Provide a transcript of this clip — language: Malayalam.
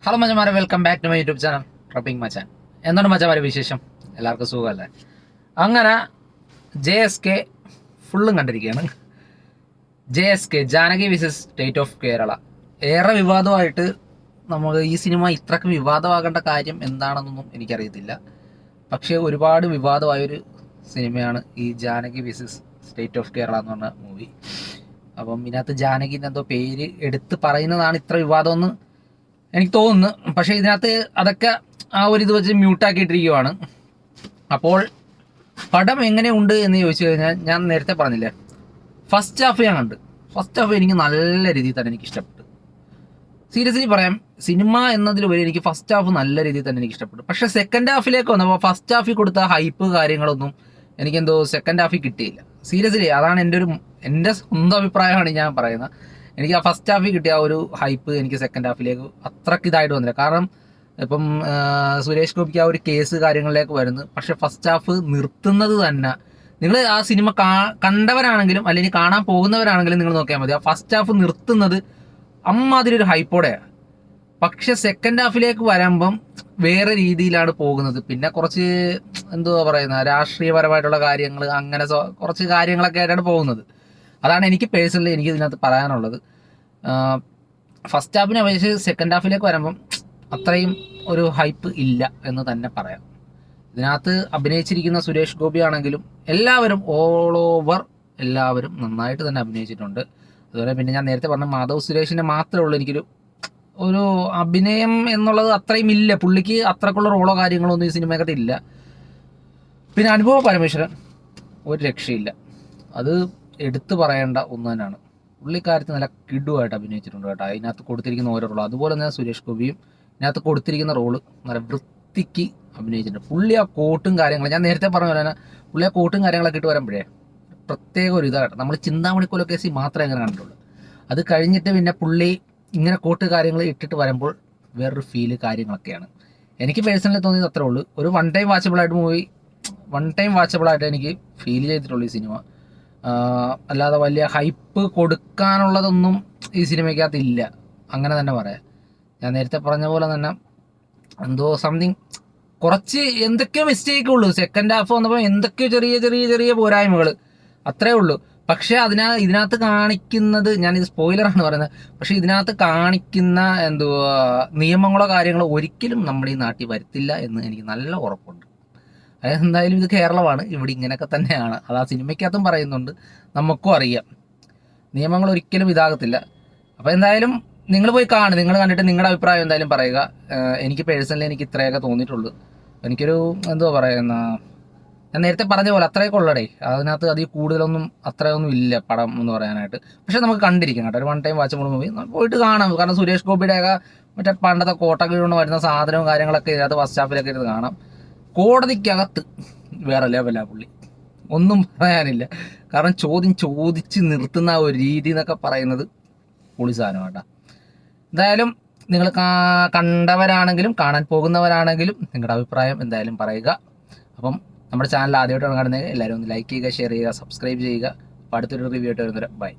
ഹലോ മച്ചമാരെ, welcome back to my YouTube channel tripping മച്ചാൻ. എന്താണ് മച്ചമാരെ വിശേഷം? എല്ലാവർക്കും സുഖമല്ലേ? അങ്ങനെ JSK ഫുള്ളും കണ്ടിരിക്കുകയാണ്. JSK Janaki versus state of Kerala ഏറെ വിവാദമായിട്ട്. നമ്മൾ ഈ സിനിമ ഇത്രയ്ക്ക് വിവാദമാകേണ്ട കാര്യം എന്താണെന്നൊന്നും എനിക്കറിയത്തില്ല. പക്ഷേ ഒരുപാട് വിവാദമായൊരു സിനിമയാണ് ഈ Janaki versus state of Kerala എന്ന് പറഞ്ഞ മൂവി. അപ്പം ഇതിനകത്ത് ജാനകിൻ്റെ എന്തോ പേര് എടുത്ത് പറയുന്നതാണ് ഇത്ര വിവാദമെന്ന് എനിക്ക് തോന്നുന്നു. പക്ഷേ ഇതിനകത്ത് അതൊക്കെ ആ ഒരു ഇത് വെച്ച് മ്യൂട്ടാക്കിയിട്ടിരിക്കുവാണ്. അപ്പോൾ പടം എങ്ങനെയുണ്ട് എന്ന് ചോദിച്ചു കഴിഞ്ഞാൽ, ഞാൻ നേരത്തെ പറഞ്ഞില്ലേ, ഫസ്റ്റ് ഹാഫ് ഞാൻ കണ്ട്. ഫസ്റ്റ് ഹാഫ് എനിക്ക് നല്ല രീതിയിൽ തന്നെ എനിക്ക് ഇഷ്ടപ്പെട്ടു. സീരിയസ്ലി പറയാം, സിനിമ എന്നതിലുപരി എനിക്ക് ഫസ്റ്റ് ഹാഫ് നല്ല രീതിയിൽ തന്നെ എനിക്ക് ഇഷ്ടപ്പെട്ടു. പക്ഷേ സെക്കൻഡ് ഹാഫിലേക്ക് വന്നപ്പോൾ ഫസ്റ്റ് ഹാഫിൽ കൊടുത്ത ഹൈപ്പ് കാര്യങ്ങളൊന്നും എനിക്കെന്തോ സെക്കൻഡ് ഹാഫിൽ കിട്ടിയില്ല. സീരിയസ്ലി അതാണ് എൻ്റെ സ്വന്തം അഭിപ്രായമാണ് ഞാൻ പറയുന്നത്. എനിക്ക് ആ ഫസ്റ്റ് ഹാഫിൽ കിട്ടിയ ആ ഒരു ഹൈപ്പ് എനിക്ക് സെക്കൻഡ് ഹാഫിലേക്ക് അത്രയ്ക്ക് ഇതായിട്ട് വന്നില്ല. കാരണം ഇപ്പം സുരേഷ് ഗോപിക്ക് ആ ഒരു കേസ് കാര്യങ്ങളിലേക്ക് വരുന്നു. പക്ഷെ ഫസ്റ്റ് ഹാഫ് നിർത്തുന്നത് തന്നെ, നിങ്ങൾ ആ സിനിമ കണ്ടവരാണെങ്കിലും അല്ലെങ്കിൽ കാണാൻ പോകുന്നവരാണെങ്കിലും നിങ്ങൾ നോക്കിയാൽ മതി, ആ ഫസ്റ്റ് ഹാഫ് നിർത്തുന്നത് അമ്മാതിരി ഒരു ഹൈപ്പോടെയാണ്. പക്ഷെ സെക്കൻഡ് ഹാഫിലേക്ക് വരുമ്പം വേറെ രീതിയിലാണ് പോകുന്നത്. പിന്നെ കുറച്ച് എന്തുവാ പറയുന്ന രാഷ്ട്രീയപരമായിട്ടുള്ള കാര്യങ്ങൾ, അങ്ങനെ കുറച്ച് കാര്യങ്ങളൊക്കെ ആയിട്ടാണ് പോകുന്നത്. അതാണ് എനിക്ക് പേഴ്സണലി എനിക്ക് ഇതിനകത്ത് പറയാനുള്ളത്. ഫസ്റ്റ് ഹാഫിനെ അപേക്ഷിച്ച് സെക്കൻഡ് ഹാഫിലേക്ക് വരുമ്പം അത്രയും ഒരു ഹൈപ്പ് ഇല്ല എന്ന് തന്നെ പറയാം. ഇതിനകത്ത് അഭിനയിച്ചിരിക്കുന്ന സുരേഷ് ഗോപി ആണെങ്കിലും എല്ലാവരും ഓൾ ഓവർ എല്ലാവരും നന്നായിട്ട് തന്നെ അഭിനയിച്ചിട്ടുണ്ട്. അതുപോലെ പിന്നെ ഞാൻ നേരത്തെ പറഞ്ഞ മാധവ് സുരേഷിൻ്റെ മാത്രമേ ഉള്ളൂ എനിക്കൊരു അഭിനയം എന്നുള്ളത് അത്രയും ഇല്ല. പുള്ളിക്ക് അത്രക്കുള്ള റോളോ കാര്യങ്ങളോ ഒന്നും ഈ സിനിമയ്ക്കകത്ത് ഇല്ല. പിന്നെ അനുഭവ പരമേശ്വരൻ ഒരു രക്ഷയില്ല. അത് എടുത്തു പറയേണ്ട ഒന്ന് തന്നെയാണ്. പുള്ളിക്കാരത്ത് നല്ല കിടുവായിട്ട് അഭിനയിച്ചിട്ടുണ്ട് കേട്ടോ. അതിനകത്ത് കൊടുത്തിരിക്കുന്ന ഓരോ റോള്, അതുപോലെ തന്നെ സുരേഷ് ഗോപിയും ഇതിനകത്ത് കൊടുത്തിരിക്കുന്ന റോള് നല്ല വൃത്തിക്ക് അഭിനയിച്ചിട്ടുണ്ട്. പുള്ളി ആ കോട്ടും കാര്യങ്ങളും ഞാൻ നേരത്തെ പറഞ്ഞ പോലെ തന്നെ പുള്ളി ആ കോട്ടും കാര്യങ്ങളൊക്കെ ഇട്ട് വരുമ്പോഴേ പ്രത്യേക ഒരു ഇതാണ്. നമ്മൾ ചിന്താമണി കൊലക്കേസി മാത്രമേ അങ്ങനെ കണ്ടിട്ടുള്ളൂ. അത് കഴിഞ്ഞിട്ട് പിന്നെ പുള്ളി ഇങ്ങനെ കോട്ട് കാര്യങ്ങൾ ഇട്ടിട്ട് വരുമ്പോൾ വേറൊരു ഫീല് കാര്യങ്ങളൊക്കെയാണ്. എനിക്ക് പേഴ്സണലി തോന്നിയത് അത്രേ ഉള്ളൂ. ഒരു വൺ ടൈം വാച്ചബിളായിട്ട് എനിക്ക് ഫീൽ ചെയ്തിട്ടുള്ളൂ ഈ സിനിമ. അല്ലാതെ വലിയ ഹൈപ്പ് കൊടുക്കാനുള്ളതൊന്നും ഈ സിനിമയ്ക്കകത്ത് ഇല്ല, അങ്ങനെ തന്നെ പറയാം. ഞാൻ നേരത്തെ പറഞ്ഞ പോലെ തന്നെ എന്തോ സംതിങ് കുറച്ച് എന്തൊക്കെയോ മിസ്റ്റേക്ക് ഉള്ളൂ. സെക്കൻഡ് ഹാഫ് വന്നപ്പോൾ എന്തൊക്കെയോ ചെറിയ ചെറിയ ചെറിയ പോരായ്മകൾ അത്രേ ഉള്ളൂ. പക്ഷേ ഇതിനകത്ത് കാണിക്കുന്നത്, ഞാനിത് സ്പോയിലറാണ് പറയുന്നത്, പക്ഷേ ഇതിനകത്ത് കാണിക്കുന്ന എന്തുവാ നിയമങ്ങളോ കാര്യങ്ങളോ ഒരിക്കലും നമ്മുടെ ഈ നാട്ടിൽ വരുത്തില്ല എന്ന് എനിക്ക് നല്ല ഉറപ്പുണ്ട്. അതെന്തായാലും ഇത് കേരളമാണ്, ഇവിടെ ഇങ്ങനെയൊക്കെ തന്നെയാണ്. അത് ആ സിനിമയ്ക്കകത്തും പറയുന്നുണ്ട്, നമുക്കും അറിയാം. നിയമങ്ങൾ ഒരിക്കലും ഇതാകത്തില്ല. അപ്പോൾ എന്തായാലും നിങ്ങൾ പോയി കാണും. നിങ്ങൾ കണ്ടിട്ട് നിങ്ങളുടെ അഭിപ്രായം എന്തായാലും പറയുക. എനിക്ക് പേഴ്സണലി എനിക്ക് ഇത്രയൊക്കെ തോന്നിയിട്ടുള്ളൂ. എനിക്കൊരു എന്തുവാ പറയുന്ന, ഞാൻ നേരത്തെ പറഞ്ഞ പോലെ അത്രയൊക്കെ ഉള്ളടേ. അതിനകത്ത് അതിൽ കൂടുതലൊന്നും അത്രയൊന്നും ഇല്ല പടം എന്ന് പറയാനായിട്ട്. പക്ഷെ നമുക്ക് കണ്ടിരിക്കാം കേട്ടോ. ഒരു വൺ ടൈം വാച്ചബിൾ മൂവി പോയിട്ട് കാണാം. കാരണം സുരേഷ് ഗോപിയുടെയൊക്കെ മറ്റേ പണ്ടത്തെ കോട്ടൊക്കെ കൊണ്ട് വരുന്ന സാധനവും കാര്യങ്ങളൊക്കെ ഇതിനകത്ത് ഫസ്റ്റ് ഹാഫിലൊക്കെ ഇരുന്ന് കാണാം. കോടതിക്കകത്ത് വേറെ ലെവലാ പുള്ളി, ഒന്നും പറയാനില്ല. കാരണം ചോദിച്ച് നിർത്തുന്ന ഒരു രീതി എന്നൊക്കെ പറയുന്നത് പൊളി സാധനം കേട്ടോ. എന്തായാലും നിങ്ങൾ കണ്ടവരാണെങ്കിലും കാണാൻ പോകുന്നവരാണെങ്കിലും നിങ്ങളുടെ അഭിപ്രായം എന്തായാലും പറയുക. അപ്പം നമ്മുടെ ചാനൽ ആദ്യമായിട്ടാണ് കാണുന്നത്, എല്ലാവരും ഒന്ന് ലൈക്ക് ചെയ്യുക, ഷെയർ ചെയ്യുക, സബ്സ്ക്രൈബ് ചെയ്യുക. അപ്പോൾ അടുത്തൊരു റിവ്യൂ ആയിട്ട് വരുന്നവരെ ബൈ.